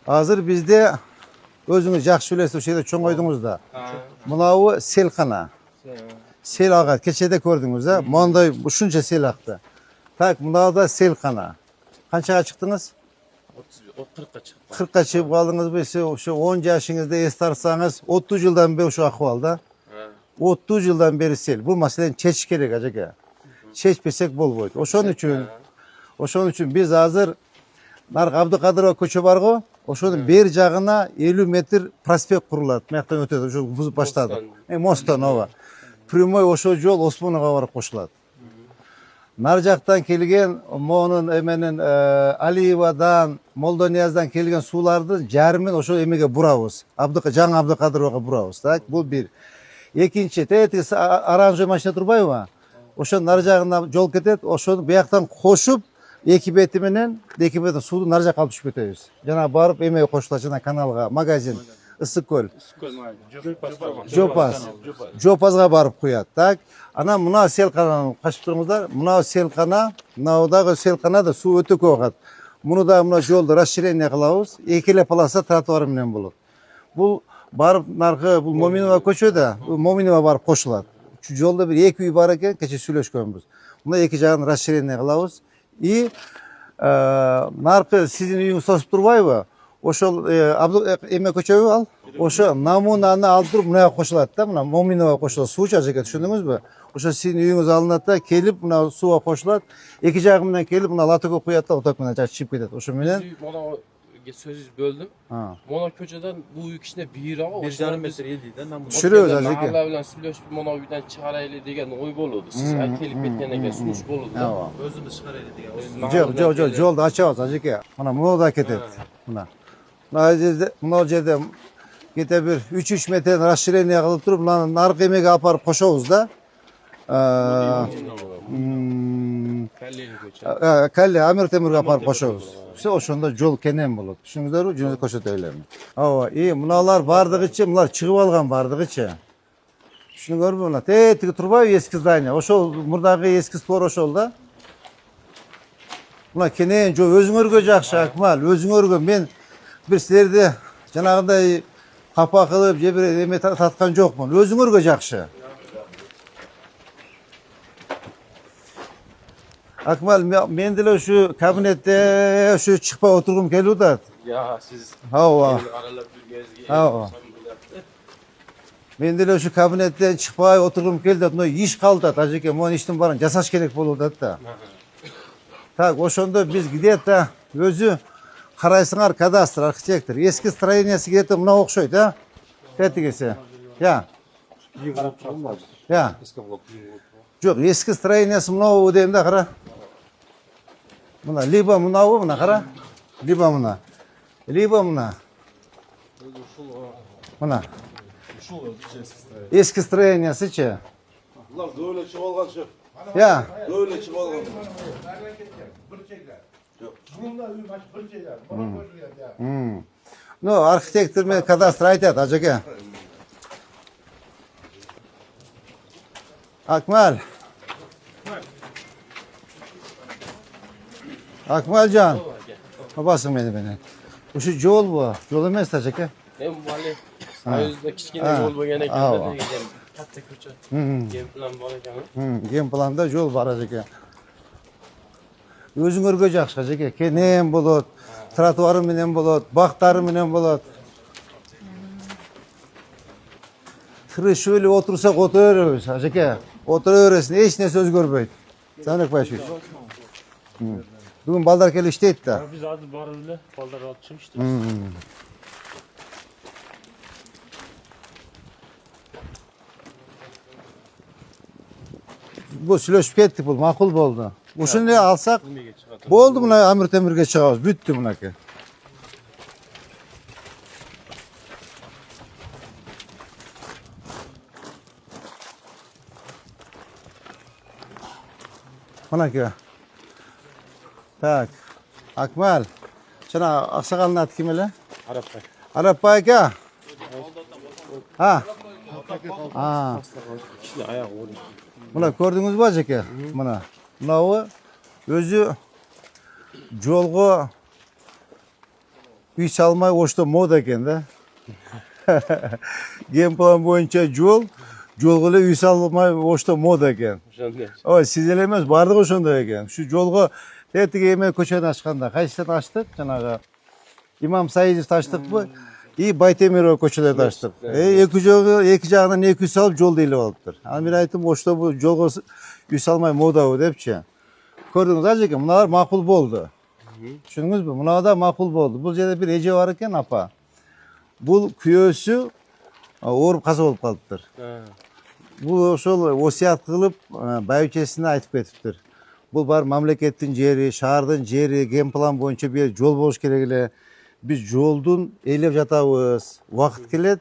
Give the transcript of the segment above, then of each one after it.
Hazır bizde özünüz жақсы білесіз, şeyde çoğun koydunuz da. Mınavu sel kana. Sel ağa, keçede gördünüz ha. Monday şunca sel aktı. Tak, mınavu da sel kana. Kançaga çıktınız? 40'a çıktı. 40'a çıkıp kaldınız mı? Şu 10 yaşınızda estarsanız 30 yıldan beri şu ahvalda. 30 yıldan beri sel. Bu meselenin çeşit gerek acaba. Çeşpesek bol boyut. Oşon için biz hazır Nark Abdülkadirova köçü var go. Oşonun bir jagına 50 metr prospekt kuruladi. Meyaktan ötedi. Oşo buzub başladı. Mostan ova. Primoy oşo jol Osmanoga barıp koşuladi. Nar jaktan kelgen Mo'nun emenin Aliyevadan, Moldoniyazdan kelgen sulardın jarmin oşo emege burabız. Жаңы Abdülkadirovga burabız. Bu bir. Ekinci, tetisi aranjö maşina turbayбы? Oşo nar jagına jol ketet, oşo buyaktan koşup iki betiminen sudu nar jakka alып düşüp ketebиz. Jana barıp emege koşulacak kanalga, magazin, Issıkköl. Jopazga barıp koyat. Tak. Ana mına sel kananı kaçıp turmuzlar. Mına sel kana, mınaudağı sel kana da su öte koyat. Bunu da mına jolda расширение kılabız. Ekile palasa trotuar menen bolot. Bu barıp narkı bu Mominova köçöde, Mominova barıp koşulат. Şu jolda bir iki uy bar eken, keçe süйлöşkönбүз. Buna iki jagын расширение kılabız. И narkı sizin uyuңuz sosуп турбайбы? Oşol eме köçöbü al. Oşo namunаны alып turup mına koşulat da, mına Mominova koşulat. Su çacak düşündünüz mü? Oşo sizin uyuңuz alınat da kelip mına suğa koşulat. İki jagından kelip mına latıko koyat da otak mına çaçıp ketet. Oşo menen Sözü böldüm. Mona köçeden bu ikisine bir ağa. 1,5 metre yediyden namı. Düşürüyoruz azıcık. Mahalle bilen süleşip Mona uydan çıkaraylı degen oy boludu. Siz kelip ketkenege sunuş boludu. Özümüz çıkaraydı diye. Yok, jolda açabız azıcık ya. Mına mına da ketet. Mına jerde gete bir 3 metre расширение kılıp turup mına narkı emege aparıp koşabız da. Kalli Amir Temurga aparıp koşabız. İşte oşonda jol kenen bolot. Düşündünüzler mi? Koşot öylemi. Ava, iyi. Mınalar bardıgıçı, mınalar çıkıp algan bardıgıçı. Düşündünüzler mi mına? Tetiği turbay eski zdание. Oşol murdagı eski stor oşolda. Mına kenen jo özüңөрgө jakşı Akmal, özüңөрgö men bir sizlerdi janagындай kapa kılıp je bir eme tatkan jokmун. Özüңөрgö jakşı. Akmal, men dele şu kabinette şu çıkpa oturgum kelip da. Ya siz Hava. aralap bir gezgi. Hava. Men dele şu kabinette çıkpa oturgum keldi da. Iş kaldı da. Ajike, mon iştim barın jasaş kerek boldu da. Tak, oşonda biz gidet da özü карайсыңар кадастр, архитектор. Eski строениясы gidet de mına okşoyt ha. Ketigese. Ya. Ya. Yok, eski строениясы mına ödeyim de kara. Mına liba mına o mına kara. Liba mına. Liba mına. Mına. Eski строениясы çe. Bunlar böyle çıkalgan şef. Ya. Böyle çıkalgan. No, arxitektor men kadastr aytat ajaka. Akmal. Akmalcan. Babasın beni. Bu şu jol bu. Jol emas ajaka. Ben bu hali sayızda kichkina yol bo'lgan ekan degan katta ko'cha. Game plan bor ekan. Game planda jol bar ajaka. Özüңөрgө jakшы ajaka. Kenen bolot, trotuarı menen bolot, baktары menen bolot. Şöyle otursak oturuyoruz ajaka. Oturuyoruz, hiç ne söz görmeydi. Sanak başlıyor. Bugün baldar kelip işteydi da. Biz azı barılı baldar alıp çıkmıştık. Bu süleşip kettik, bu makul boldu. Uşunu ne alsak, boldu buna Amir Temir'e çıkabız, büttü bunaki. Bunaki. Tak. Akmal. Şuna aksakalını at kim öyle? Araplar. Arap ya. Ha. Ha. İşte ayak oldu. Buna gördünüz mü acaba? Buna. Buna o özü jolgo Uy salmay oşta moda eken da. Gen plan boyunca jolga uy salmay oşta moda eken. O'shanda. O siz ele emas, bardıq oşonda eken. Şu jolga ertege emen köçeni açkanda qaysidan açtık? Janaga İmam Saidov açtık mı? İyi Baytemirov köçelerdi açtık. Eki jagынан 200 salıp jol deyilip alıptır. Al men aytdım oşta bu jolga uy salmay moda bu depçi. Gördünüz ajeke, munalar makul boldu. Düşündünüz mü? Muna da makul boldu. Bu жерде bir eje var eken apa. Bu kүйөөсү ооруп каза болуп калыптыр. Бул ошол осуят кылып байбичесине айтып кетиптир. Бул бар мамлекеттин жери, шаардын жери, ген план боюнча бир жол болуш керек эле. Биз жолдун ээлеп жатабыз. Убакыт келет.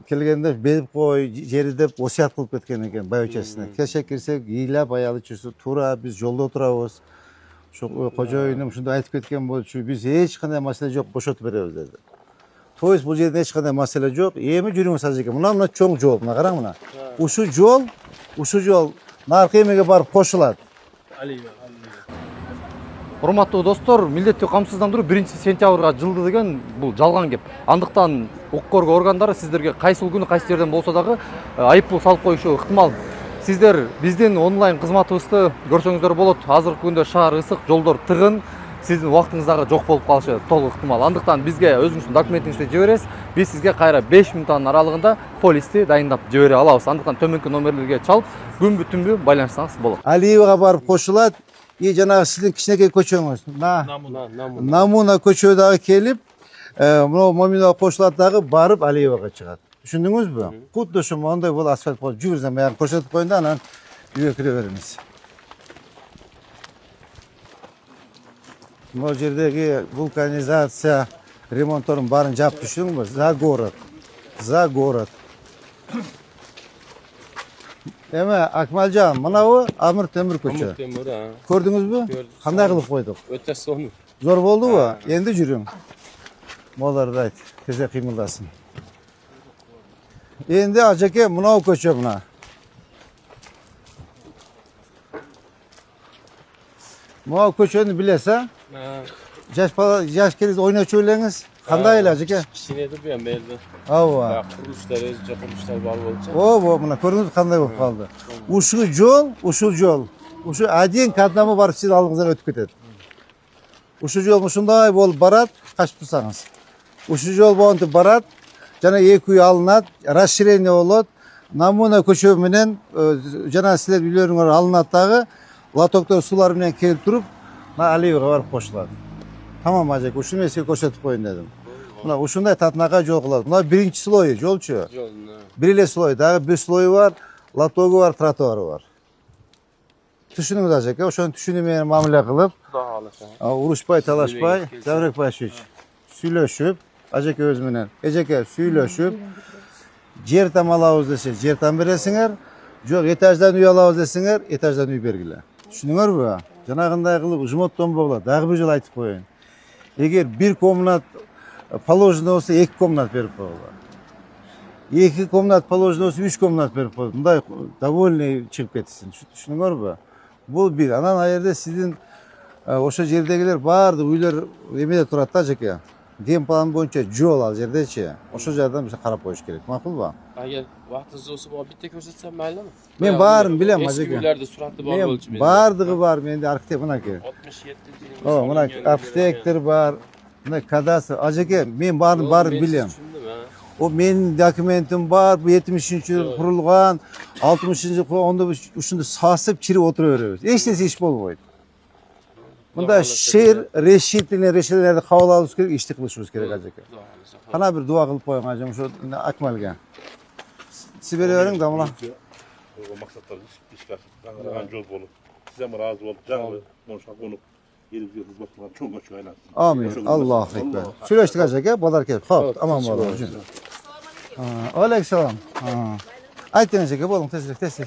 Келгенде берип кой жери деп осуят кылып кеткен экен байбичесине. Кеше кирсек, ыйлап аялы чүсү туура биз жолдо отурабыз. Ошо кожоюнум ушундай айтып кеткен болчу. Биз эч кандай маселе жок, бошотуп беребиз деди. То есть бул жерде эч кандай маселе жок. Эми жүрүңүз ажеке. Мына чоң жол. Мына караң мына. Ушу жол наркы эмеге барып кошулат. Алиева. Урматтуу достор, милдеттүү камсыздандыруу 1-сентябрга жылды деген бул жалган кеп. Андыктан укук коргоо органдары сиздерге кайсыл күнү кайсы жерден болсо дагы айыппул салып коюшу ыктымал. Сиздер биздин онлайн кызматыбызды көрсөңүздөр болот. Азыркы күндө шаар ысык, жолдор тыгын, сиздин убактыңыз дагы жок болуп калышы толук ыктымал. Андыктан бизге өзүңүздүн документиңизди жибересиз. Биз сизге кайра 5 мүнөттүн аралыгында полисти дайындап жибере алабыз. Андыктан төмөнкү номерлерге чалып, күнбү түнбү байланышсаңыз болот. Алиевага барып кошулат. И жанагы сиздин кичинекей көчөңүз. Намуна көчөдөгү келип, мына Моминова кошулат дагы барып Алиевага чыгат. Түшүндүңүзбү? Кудду ошо моундай бул асфальт болуп жүрүңүз, мен көрсөтүп коеюн да анан үйгө кире беребиз. Могу жердеги вулканизация ремонтторун баарын жаап түшүңүзбү? За город. Эме Акмалжан, мынабы Амыр Темир көчө. Көрдүңүзбү? Кандай кылып койдук? Өтө сонун. Зор болдубу? Энди жүрүң. Моларды айт, тезде кыймылдасын. Энди ажеке мынау көчө мына. Мынау көчөнү билесиз, а? Жаш келип ойночу элеңиз. Кандай эле ажеке? Кичинеди бу эми элде. Ооба. Курулуштар, жакурулуштар бар болчу. Ооба, мына көрдүңүз кандай болуп калды. Ушул жол. Ушу один кадамы барып сиз алдыңыздан өтүп кетет. Ушу жол ушундай болуп барат, качып турсаңыз. Ушу жол монтип барат, жана эки үй алынат, расширение болот. Намуна көчө менен жана силер үйлөрүңөр алынат дагы, лотоктор суулар менен келип туруп, мына Алиевага барып кошулат. Тамам ажеке, ушуну мен сизге көрсөтүп коеюн дедим. Мына ушундай татынакай жол кылат. Мына биринчи слою жолчу. Бир эле слой, дагы бир слою бар, лотогу бар, тротуары бар. Түшүнүңүз ажеке, ошону түшүнүү менен мамиле кылып, урушпай, талашпай, Заврекбаевич сүйлөшүп, ажеке өзү менен, эжеке сүйлөшүп, жер там алабыз десе, жер там бересиңер, жок этаждан үй алабыз десеңер, этаждан үй бергиле. Түшүнүңөрбү? Жанагындай кылып жмоттонбогула, дагы бир жолу айтып коеюн. Эгер бир комнат положено болсо, 2 комнат берип койгула. 2 комнат положено болсо, 3 комнат берип койгула. Мындай довольный чыгып кетсин. Түшүнүңөрбү? Бул бир. Анан ал жерде сиздин ошо жердегилер баардык үйлөр эмеде турат да ажеке. Ген план боюнча жол ал жердечи. Ошол жадан биз карап коюш керек. Макулбу? Агер вактыңыз болсо, буга битте көрсөтсөм майлымы? Мен баарын билем ажеке. Үйлөрдө сураты бар болчу мен. Баардыгы бар, менде архитектор мынакей. 67-жылы. О, мына архитектор бар. Мына кадастр. Ажеке, мен баарын билем. O menин документим бар, bu 70-жылы курулган, 60-жылы курулган, ушунду сасып чирип отура беребиз. Эч нерсе иш болбойт. Мында шер решениялерди кабыл алыбыз керек, ишти кылышыбыз керек ажеке. Кана бир дуа кылып коюң ажеке, ошо Акмалга. Сиз бере бериң да мына. Максаттарыбыз ишке ашып, жол болуп, сиз ыраазы болуп, жаңы монша конуп, элибизге кызмат кылган чоң көчө айлансын. Амин. Аллаху экбер. Сүйлөштүк ажеке, балдар келип. Хоп, аман болуңуз. Алейкум. Айтыңыз ажеке, болуң тезирээк, тез.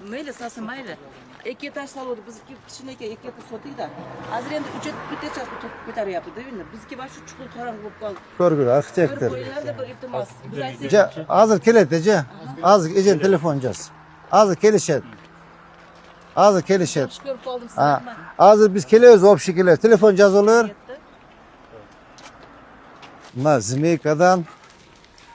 Мейлі сасы майлы. 2 этаж салуды бізге кішінеке 2 этаж сотый да. Азыр енді 3 этаж көтәріп да енді. Бізге башы чуқыл қараңғы болып қалды. Көргүлө, архитектор. Көйлер де бір илтимас. Азыр келет эже. Азыр эжем телефон жаз. Азыр келишет. Hazır kelişet. Yaxshi ko'rib qoldim sizni. Ha. rahmat. Hazır biz keliyoruz общий keliyoruz. Telefon yazılır. Yetdi. Buna Zimeykadan